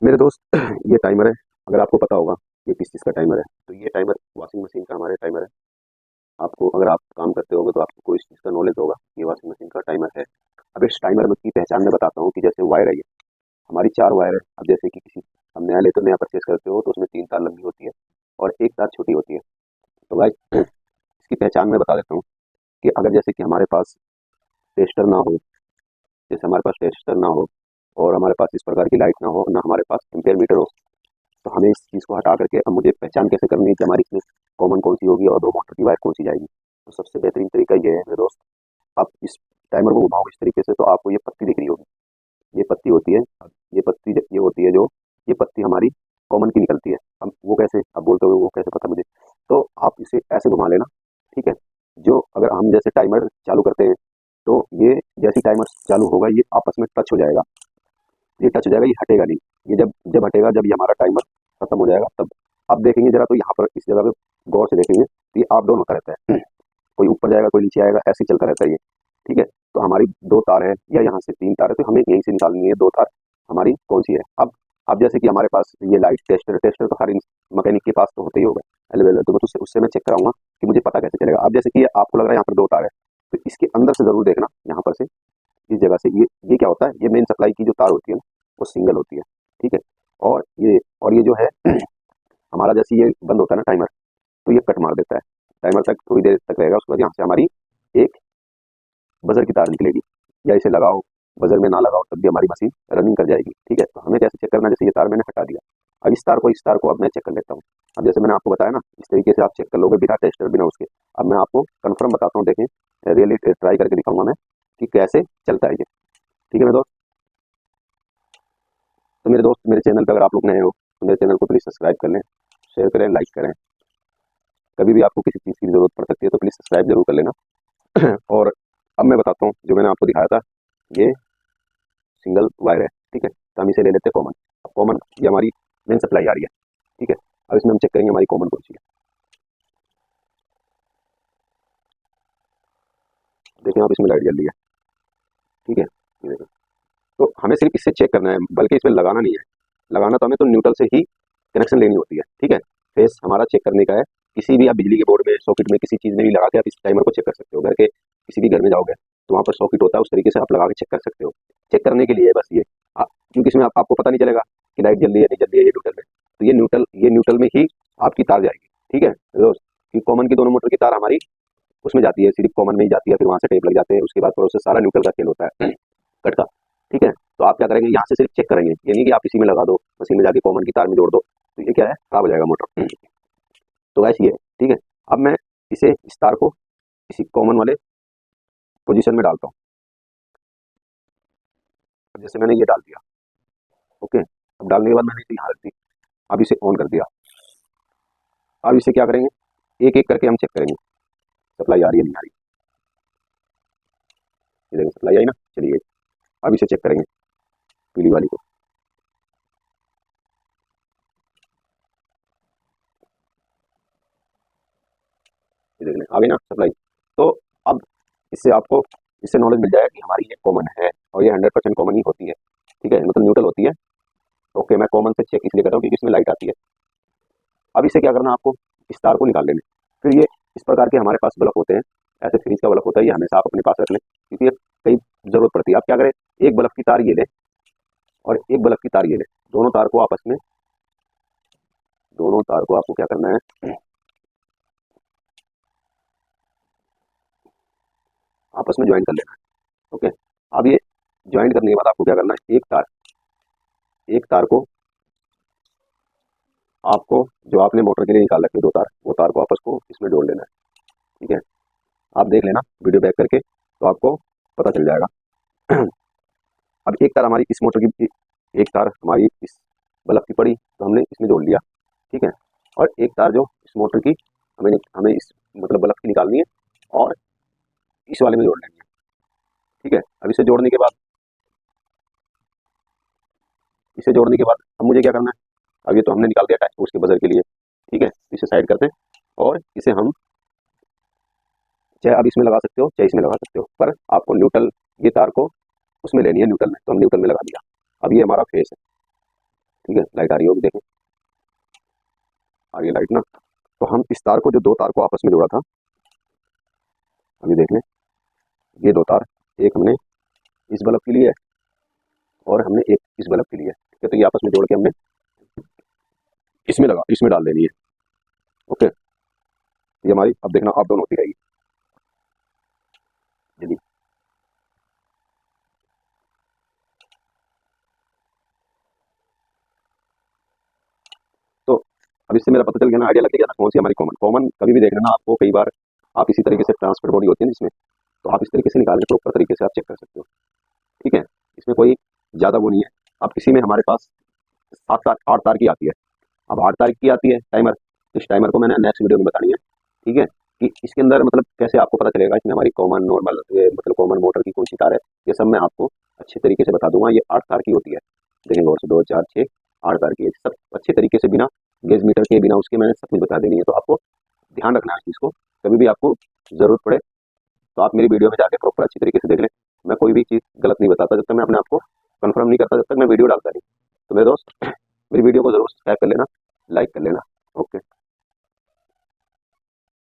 मेरे दोस्त ये टाइमर है। अगर आपको पता होगा ये किस चीज़ का टाइमर है, तो ये टाइमर वॉशिंग मशीन का हमारे टाइमर है। आपको अगर आप काम करते होगे तो आपको कोई इस चीज़ का नॉलेज होगा, ये वॉशिंग मशीन का टाइमर है। अब इस टाइमर में की पहचान मैं बताता हूँ कि जैसे वायर है, ये हमारी 4 वायर है। अब जैसे कि किसी हम नया लेते हो, नया परचेज़ करते हो तो उसमें 3 तार लंबी होती है और 1 तार छोटी होती है। तो भाई इसकी पहचान मैं बता देता हूँ कि अगर जैसे कि हमारे पास टेस्टर ना हो, जैसे हमारे पास टेस्टर ना हो और हमारे पास इस प्रकार की लाइट ना हो, ना हमारे पास एम्पेयर मीटर हो, तो हमें इस चीज़ को हटा करके अब मुझे पहचान कैसे करनी है कि हमारी इसमें कॉमन कौन सी होगी और 2 मोटर की वायर कौन सी जाएगी। तो सबसे बेहतरीन तरीका ये है मेरे दोस्त, आप इस टाइमर को घुमाओगे इस तरीके से तो आपको ये पत्ती दिख रही होगी। ये पत्ती होती है, ये पत्ती ये होती है जो ये पत्ती हमारी कॉमन की निकलती है। अब वो कैसे, आप बोलते हो वो कैसे पता मुझे, तो आप इसे ऐसे घुमा लेना, ठीक है। जो अगर हम जैसे टाइमर चालू करते हैं तो ये जैसे टाइमर चालू होगा ये आपस में टच हो जाएगा, ये टच हो जाएगा, ये हटेगा नहीं। ये जब जब हटेगा, जब ये हमारा टाइमर खत्म हो जाएगा तब आप देखेंगे जरा, तो यहाँ पर इस जगह पे गौर से देखेंगे तो ये आप डाउन होता रहता है। कोई ऊपर जाएगा, कोई नीचे आएगा, ऐसे ही चलता रहता है ये, ठीक है। तो हमारी 2 तार है या यहाँ से 3 तार है, तो हमें यहीं से निकालनी है 2 तार हमारी कौन सी है। अब जैसे कि हमारे पास ये लाइट टेस्टर टेस्टर तो हर मैकेनिक के पास तो होते ही होगा अवेलेबल, तो उससे उससे मैं चेक कराऊंगा कि मुझे पता कैसे चलेगा। अब जैसे कि आपको लग रहा है यहाँ पर 2 तार है, तो इसके अंदर से जरूर देखना, यहाँ पर से इस जगह से ये क्या होता है, ये मेन सप्लाई की जो तार होती है ना वो सिंगल होती है, ठीक है। और ये जो है हमारा जैसे ये बंद होता है ना टाइमर, तो ये कट मार देता है। टाइमर तक थोड़ी देर तक रहेगा, उसके बाद यहाँ से हमारी एक बजर की तार निकलेगी, या इसे लगाओ बजर में ना लगाओ तब भी हमारी मशीन रनिंग कर जाएगी, ठीक है। तो हमें कैसे चेक करना है, जैसे ये तार मैंने हटा दिया, अब इस तार को अब मैं चेक कर लेता हूँ। अब जैसे मैंने आपको बताया ना, इस तरीके से आप चेक कर लोगे बिना टेस्टर बिना उसके। अब मैं आपको कन्फर्म बताता हूँ, देखें रियली ट्राई करके दिखाऊंगा मैं कि कैसे चलता है ये, ठीक है मेरे दोस्त। तो मेरे दोस्त, मेरे चैनल पर अगर आप लोग नए हो तो मेरे चैनल को प्लीज़ सब्सक्राइब कर लें, शेयर करें, लाइक करें। कभी भी आपको किसी चीज़ की ज़रूरत पड़ सकती है तो प्लीज़ सब्सक्राइब जरूर कर लेना। और अब मैं बताता हूँ, जो मैंने आपको दिखाया था ये सिंगल वायर है, ठीक है। तो हम इसे ले लेते हैं कॉमन। अब कॉमन ये हमारी मेन सप्लाई आ रही है, ठीक है। अब इसमें हम चेक करेंगे हमारी कॉमन कौन सी है। देखें आप, इसमें लाइट जल रही है, ठीक है, ये देखें। तो हमें सिर्फ इससे चेक करना है, बल्कि इसमें लगाना नहीं है। लगाना तो हमें तो न्यूट्रल से ही कनेक्शन लेनी होती है, ठीक है। फेस हमारा चेक करने का है। किसी भी आप बिजली के बोर्ड में, सॉकेट में, किसी चीज़ में भी लगा के आप इस टाइमर को चेक कर सकते हो। घर के किसी भी घर में जाओगे तो वहाँ पर सॉकेट होता है, उस तरीके से आप लगा के चेक कर सकते हो। चेक करने के लिए है बस ये। क्योंकि इसमें आपको पता नहीं चलेगा कि लाइट जल रही है नहीं जल रही है, ये न्यूट्रल में, तो ये न्यूट्रल में ही आपकी तार जाएगी, ठीक है दोस्त। कि कॉमन की दोनों मोटर की तार हमारी उसमें जाती है, सिर्फ कॉमन में ही जाती है, फिर वहाँ से टेप लग जाते हैं, उसके बाद प्रोसेस सारा न्यूट्रल का खेल होता है कट का, ठीक है। तो आप क्या करेंगे, यहाँ से सिर्फ चेक करेंगे, ये नहीं कि आप इसी में लगा दो, मशीन में जाके कॉमन की तार में जोड़ दो, तो ये क्या है, खराब हो जाएगा मोटर। तो ऐसी है, ठीक है। अब मैं इसे इस तार को इसी कॉमन वाले पोजीशन में डालता हूँ। अब जैसे मैंने ये डाल दिया, ओके। अब डालने के बाद मैंने इसे यहाँ रख दी। अब इसे ऑन कर दिया। अब इसे क्या करेंगे, एक एक करके हम चेक करेंगे सप्लाई आ रही है नहीं आ रही। ये देखिए सप्लाई आई ना, चलिए अब इसे चेक करेंगे पीली वाली को। ये देख लें आ गई ना सप्लाई। तो अब इससे नॉलेज मिल जाएगा कि हमारी ये कॉमन है, और ये 100% कॉमन ही होती है, ठीक है, मतलब न्यूट्रल होती है। ओके, मैं कॉमन से चेक इसलिए कर रहा हूँ क्योंकि इसमें लाइट आती है। अब इसे क्या करना है आपको, इस तार को निकाल लेना। फिर ये इस प्रकार के हमारे पास बल्ब होते हैं, ऐसे फ्रीज का बल्ब होता है, ये हमेशा आप अपने पास रख लें क्योंकि ये कई जरूरत पड़ती है। आप क्या करें, एक बल्ब की तार ये लें और एक बल्ब की तार ये लें, दोनों तार को आपस में, दोनों तार को आपको क्या करना है, आपस में ज्वाइन कर लेना है, ओके। अब ये ज्वाइन करने के बाद आपको क्या करना है, एक तार को आपको, जो आपने मोटर के लिए निकाल रखे 2 तार, वो तार को आपस को इसमें जोड़ लेना है, ठीक है। आप देख लेना वीडियो बैक करके तो आपको पता चल जाएगा। अब एक तार हमारी इस मोटर की, एक तार हमारी इस बल्ब की पड़ी तो हमने इसमें जोड़ लिया, ठीक है। और एक तार जो इस मोटर की हमें हमें इस मतलब बल्ब की निकालनी है और इस वाले में जोड़ लेनी है, ठीक है। अब इसे जोड़ने के बाद अब मुझे क्या करना है, अब ये तो हमने निकाल दिया टाइम उसके बजर के लिए, ठीक है। इसे साइड करते हैं और इसे हम चाहे अब इसमें लगा सकते हो चाहे इसमें लगा सकते हो, पर आपको न्यूट्रल, ये तार को उसमें लेनी है न्यूट्रल में, तो हम न्यूट्रल में लगा दिया। अब ये हमारा फेस है, ठीक है, लाइट आ रही होगी, देखें आ रही है लाइट ना। तो हम इस तार को, जो दो तार को आपस में जोड़ा था, अभी देख लें, ये दो तार, एक हमने इस बल्ब के लिए है और हमने एक इस बल्ब के लिए है, ठीक है। तो ये आपस में जोड़ के हमने इसमें डाल देनी है। ओके, ये हमारी अब देखना अप डाउन होती रहेगी। चलिए, तो अब इससे मेरा पता चल गया ना, आइडिया लग गया ना कौन सी हमारी कॉमन कॉमन कभी भी देख लेना आपको, कई बार आप इसी तरीके से ट्रांसफर बॉडी होती है ना जिसमें, तो आप इस तरीके से निकाल के प्रॉपर तरीके से आप चेक कर सकते हो, ठीक है। इसमें कोई ज़्यादा वो नहीं है। अब इसी में हमारे पास 7 8 तार की आती है। अब 8 तार की आती है टाइमर, इस टाइमर को मैंने नेक्स्ट वीडियो में बतानी है, ठीक है, कि इसके अंदर मतलब कैसे आपको पता चलेगा इसमें हमारी कॉमन नॉर्मल मतलब कॉमन मोटर की कौन सी तार है, ये सब मैं आपको अच्छे तरीके से बता दूंगा। ये 8 तार की होती है, देखेंगे और से 2 4 6 8 तार की है, सब अच्छे तरीके से बिना गेज मीटर के बिना उसके मैंने सब कुछ बता देनी है। तो आपको ध्यान रखना है इस चीज़ को, कभी भी आपको ज़रूरत पड़े तो आप मेरी वीडियो में जाके प्रॉपर अच्छी तरीके से देख लें। मैं कोई भी चीज़ गलत नहीं बताता जब तक मैं अपने आप को कन्फर्म नहीं करता, जब तक मैं वीडियो डालता नहीं। तो मेरे दोस्त मेरी वीडियो को ज़रूर सब्सक्राइब कर लेना, लाइक कर लेना। ओके।